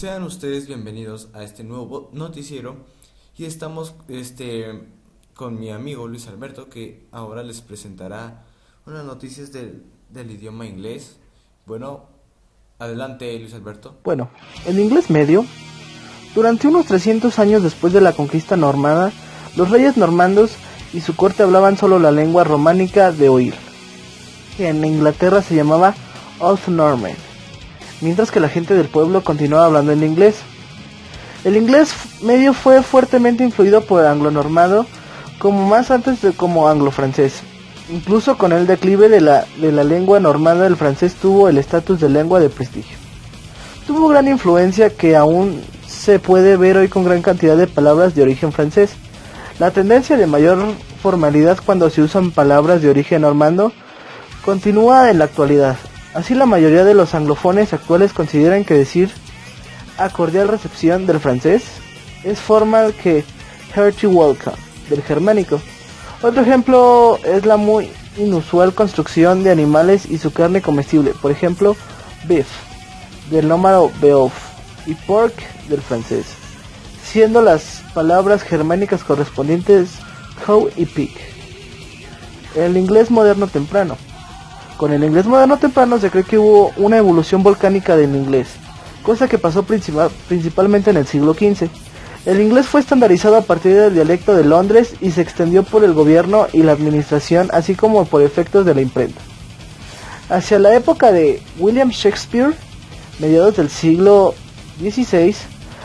Sean ustedes bienvenidos a este nuevo noticiero y estamos con mi amigo Luis Alberto que ahora les presentará unas noticias del idioma inglés. Bueno, adelante Luis Alberto. Bueno, el inglés medio, durante unos 300 años después de la conquista normanda, los reyes normandos y su corte hablaban solo la lengua románica de oír, que en Inglaterra se llamaba Old Norman, mientras que la gente del pueblo continuaba hablando en inglés. El inglés medio fue fuertemente influido por el anglo-normando, como más antes de como anglo-francés. Incluso con el declive de la lengua normanda, el francés tuvo el estatus de lengua de prestigio. Tuvo gran influencia que aún se puede ver hoy con gran cantidad de palabras de origen francés. La tendencia de mayor formalidad cuando se usan palabras de origen normando continúa en la actualidad. Así, la mayoría de los anglofones actuales consideran que decir a cordial recepción del francés es formal que hearty welcome del germánico. Otro ejemplo es la muy inusual construcción de animales y su carne comestible, por ejemplo, beef del nómado beof y pork del francés, siendo las palabras germánicas correspondientes cow y pig. El inglés moderno temprano. Con el inglés moderno temprano se cree que hubo una evolución volcánica del inglés, cosa que pasó principalmente en el siglo XV. El inglés fue estandarizado a partir del dialecto de Londres y se extendió por el gobierno y la administración, así como por efectos de la imprenta. Hacia la época de William Shakespeare, mediados del siglo XVI,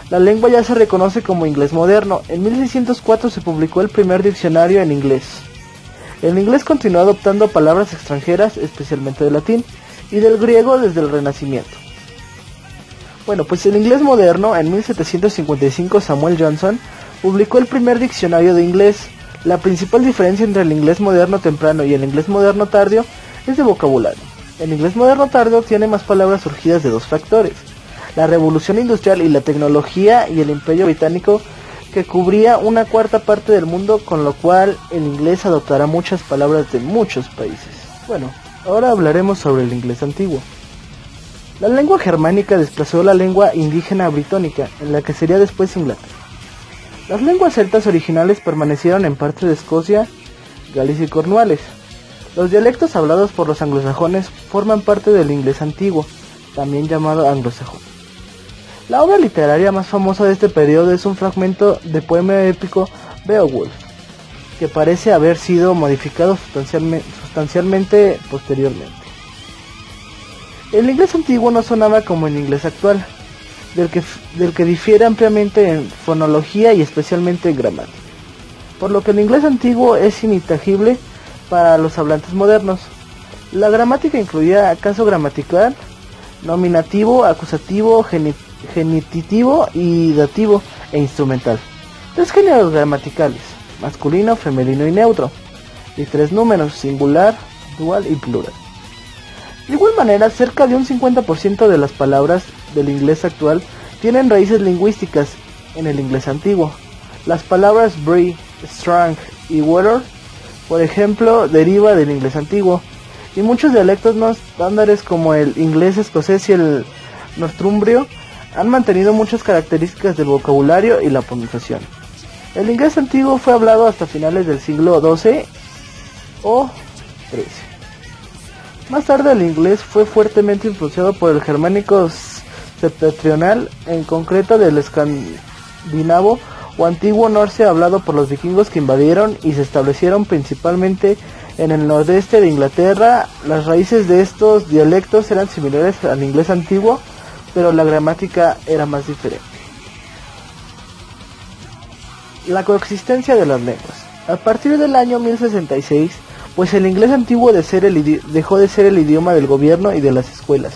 la lengua ya se reconoce como inglés moderno. En 1604 se publicó el primer diccionario en inglés. El inglés continuó adoptando palabras extranjeras, especialmente del latín y del griego desde el Renacimiento. Bueno, pues el inglés moderno, en 1755 Samuel Johnson publicó el primer diccionario de inglés. La principal diferencia entre el inglés moderno temprano y el inglés moderno tardío es de vocabulario. El inglés moderno tardío tiene más palabras surgidas de dos factores: la revolución industrial y la tecnología y el imperio británico, que cubría una cuarta parte del mundo, con lo cual el inglés adoptará muchas palabras de muchos países. Bueno, ahora hablaremos sobre el inglés antiguo. La lengua germánica desplazó la lengua indígena britónica, en la que sería después Inglaterra. Las lenguas celtas originales permanecieron en parte de Escocia, Gales y Cornualles. Los dialectos hablados por los anglosajones forman parte del inglés antiguo, también llamado anglosajón. La obra literaria más famosa de este periodo es un fragmento de poema épico Beowulf, que parece haber sido modificado sustancialmente posteriormente. El inglés antiguo no sonaba como el inglés actual, del que difiere ampliamente en fonología y especialmente en gramática, por lo que el inglés antiguo es ininteligible para los hablantes modernos. La gramática incluía caso gramatical, nominativo, acusativo, genitivo y dativo e instrumental, tres géneros gramaticales, masculino, femenino y neutro, y tres números, singular, dual y plural. De igual manera, cerca de un 50% de las palabras del inglés actual tienen raíces lingüísticas en el inglés antiguo. Las palabras bree, strong y water, por ejemplo, deriva del inglés antiguo, y muchos dialectos no estándares como el inglés escocés y el northumbrio han mantenido muchas características del vocabulario y la pronunciación. El inglés antiguo fue hablado hasta finales del siglo XII o XIII. Más tarde, el inglés fue fuertemente influenciado por el germánico septentrional, en concreto del escandinavo o antiguo norse hablado por los vikingos que invadieron y se establecieron principalmente en el nordeste de Inglaterra. Las raíces de estos dialectos eran similares al inglés antiguo, pero la gramática era más diferente. La coexistencia de las lenguas. A partir del año 1066, pues el inglés antiguo dejó de ser el idioma del gobierno y de las escuelas,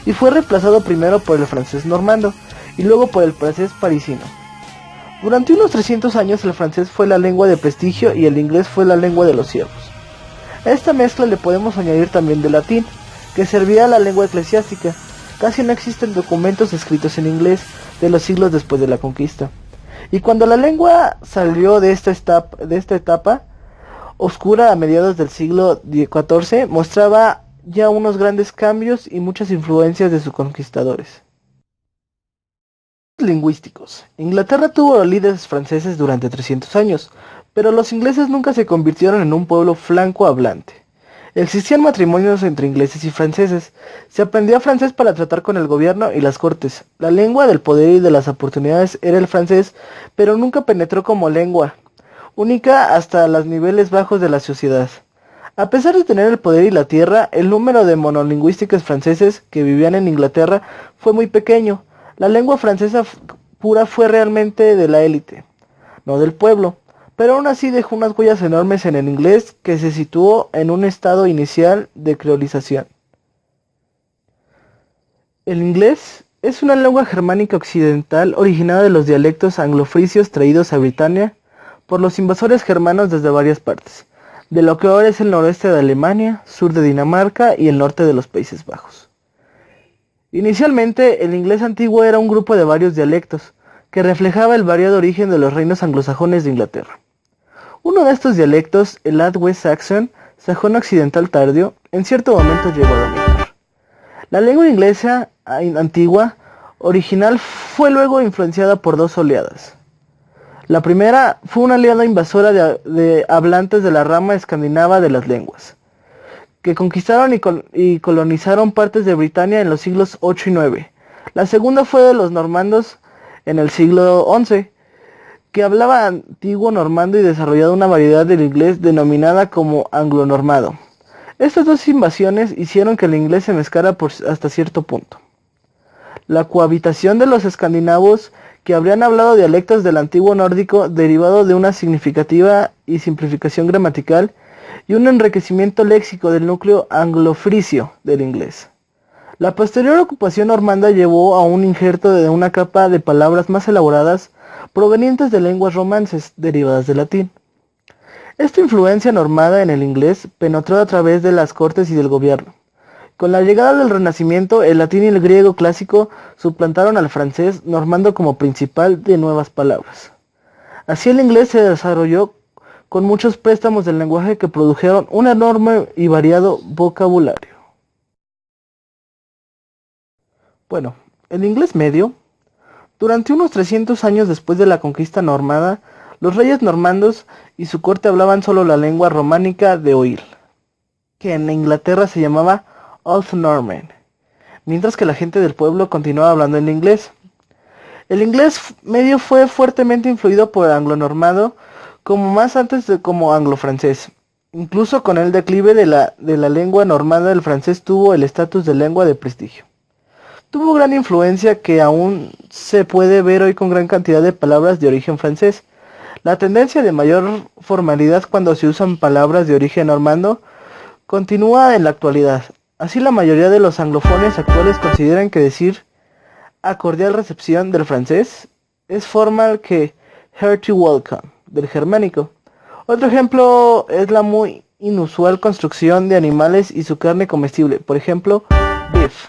y fue reemplazado primero por el francés normando, y luego por el francés parisino. Durante unos 300 años el francés fue la lengua de prestigio y el inglés fue la lengua de los siervos. A esta mezcla le podemos añadir también del latín, que servía a la lengua eclesiástica. Casi no existen documentos escritos en inglés de los siglos después de la conquista. Y cuando la lengua salió de esta etapa oscura a mediados del siglo XIV, mostraba ya unos grandes cambios y muchas influencias de sus conquistadores. Lingüísticos. Inglaterra tuvo líderes franceses durante 300 años, pero los ingleses nunca se convirtieron en un pueblo franco-hablante. Existían matrimonios entre ingleses y franceses. Se aprendía francés para tratar con el gobierno y las cortes. La lengua del poder y de las oportunidades era el francés, pero nunca penetró como lengua única hasta los niveles bajos de la sociedad. A pesar de tener el poder y la tierra, el número de monolingüísticos franceses que vivían en Inglaterra fue muy pequeño. La lengua francesa pura fue realmente de la élite, no del pueblo, pero aún así dejó unas huellas enormes en el inglés que se situó en un estado inicial de creolización. El inglés es una lengua germánica occidental originada de los dialectos anglofrisios traídos a Britania por los invasores germanos desde varias partes, de lo que ahora es el noroeste de Alemania, sur de Dinamarca y el norte de los Países Bajos. Inicialmente, el inglés antiguo era un grupo de varios dialectos, que reflejaba el variado origen de los reinos anglosajones de Inglaterra. Uno de estos dialectos, el Old West Saxon, sajón occidental tardío, en cierto momento llegó a dominar. La lengua inglesa antigua original fue luego influenciada por dos oleadas. La primera fue una oleada invasora de hablantes de la rama escandinava de las lenguas, que conquistaron y colonizaron partes de Britania en los siglos 8 y 9. La segunda fue de los normandos en el siglo 11, que hablaba antiguo normando y desarrollado una variedad del inglés denominada como anglo-normado. Estas dos invasiones hicieron que el inglés se mezclara hasta cierto punto. La cohabitación de los escandinavos que habrían hablado dialectos del antiguo nórdico derivado de una significativa y simplificación gramatical y un enriquecimiento léxico del núcleo anglofrisio del inglés. La posterior ocupación normanda llevó a un injerto de una capa de palabras más elaboradas provenientes de lenguas romances derivadas del latín. Esta influencia normanda en el inglés penetró a través de las cortes y del gobierno. Con la llegada del Renacimiento, el latín y el griego clásico suplantaron al francés normando como principal de nuevas palabras. Así el inglés se desarrolló con muchos préstamos del lenguaje que produjeron un enorme y variado vocabulario. Bueno, el inglés medio. Durante unos 300 años después de la conquista normanda, los reyes normandos y su corte hablaban solo la lengua románica de oír, que en Inglaterra se llamaba Old Norman, mientras que la gente del pueblo continuaba hablando en inglés. El inglés medio fue fuertemente influido por el anglo-normando, como más antes de como anglo-francés. Incluso con el declive de la lengua normanda, el francés tuvo el estatus de lengua de prestigio. Tuvo gran influencia que aún se puede ver hoy con gran cantidad de palabras de origen francés. La tendencia de mayor formalidad cuando se usan palabras de origen normando continúa en la actualidad. Así la mayoría de los anglofones actuales consideran que decir a cordial recepción del francés es formal que hearty welcome del germánico. Otro ejemplo es la muy inusual construcción de animales y su carne comestible, por ejemplo, beef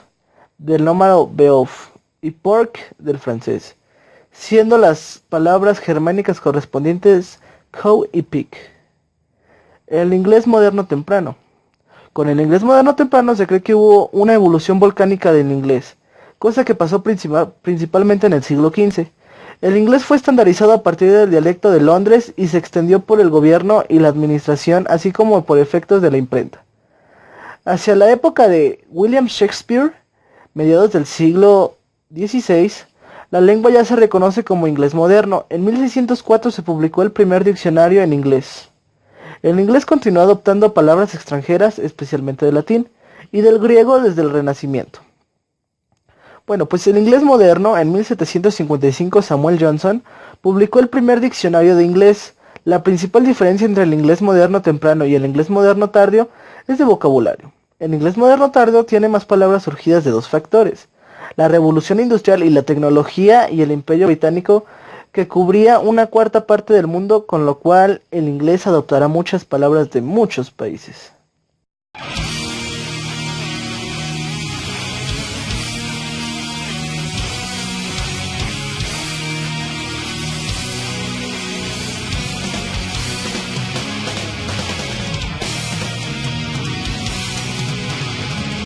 del nómado beof y pork del francés, siendo las palabras germánicas correspondientes cow y pig. El inglés moderno temprano. Con el inglés moderno temprano se cree que hubo una evolución volcánica del inglés, cosa que pasó principalmente en el siglo XV. El inglés fue estandarizado a partir del dialecto de Londres y se extendió por el gobierno y la administración, así como por efectos de la imprenta. Hacia la época de William Shakespeare, mediados del siglo XVI, la lengua ya se reconoce como inglés moderno. En 1604 se publicó el primer diccionario en inglés. El inglés continuó adoptando palabras extranjeras, especialmente del latín, y del griego desde el Renacimiento. Bueno, pues el inglés moderno, en 1755 Samuel Johnson publicó el primer diccionario de inglés. La principal diferencia entre el inglés moderno temprano y el inglés moderno tardío es de vocabulario. El inglés moderno tardío tiene más palabras surgidas de dos factores: la revolución industrial y la tecnología y el imperio británico, que cubría una cuarta parte del mundo, con lo cual el inglés adoptará muchas palabras de muchos países.